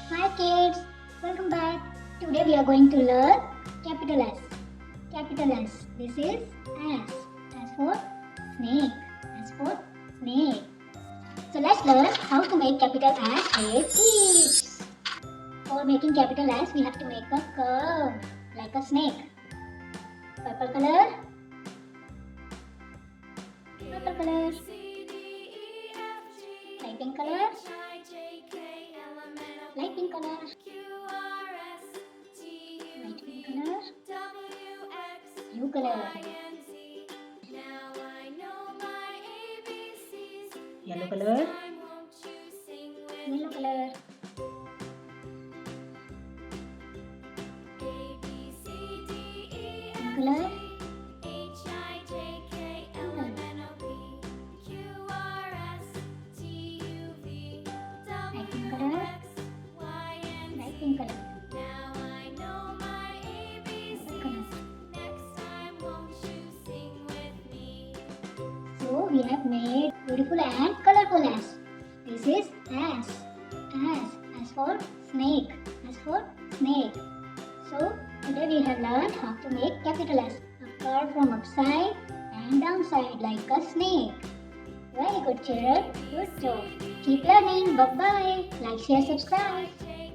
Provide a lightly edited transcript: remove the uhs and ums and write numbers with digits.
Hi kids, welcome back. Today we are going to learn capital S. Capital S. This is S. S for snake. S for snake. So let's learn how to make capital S with ease. For making capital S, we have to make a curve like a snake. Purple color. Purple color. Light pink color. Light pink color. Light pink color. Blue color. Yellow color. Yellow color. Pink color. Light pink color. Light pink color. So we have made beautiful and colorful S. This is S. S for snake. S for snake. So today we have learned how to make capital S. A curve from upside and downside like a snake. Very good children. Good job. Keep learning. Bye bye. Like, share, subscribe.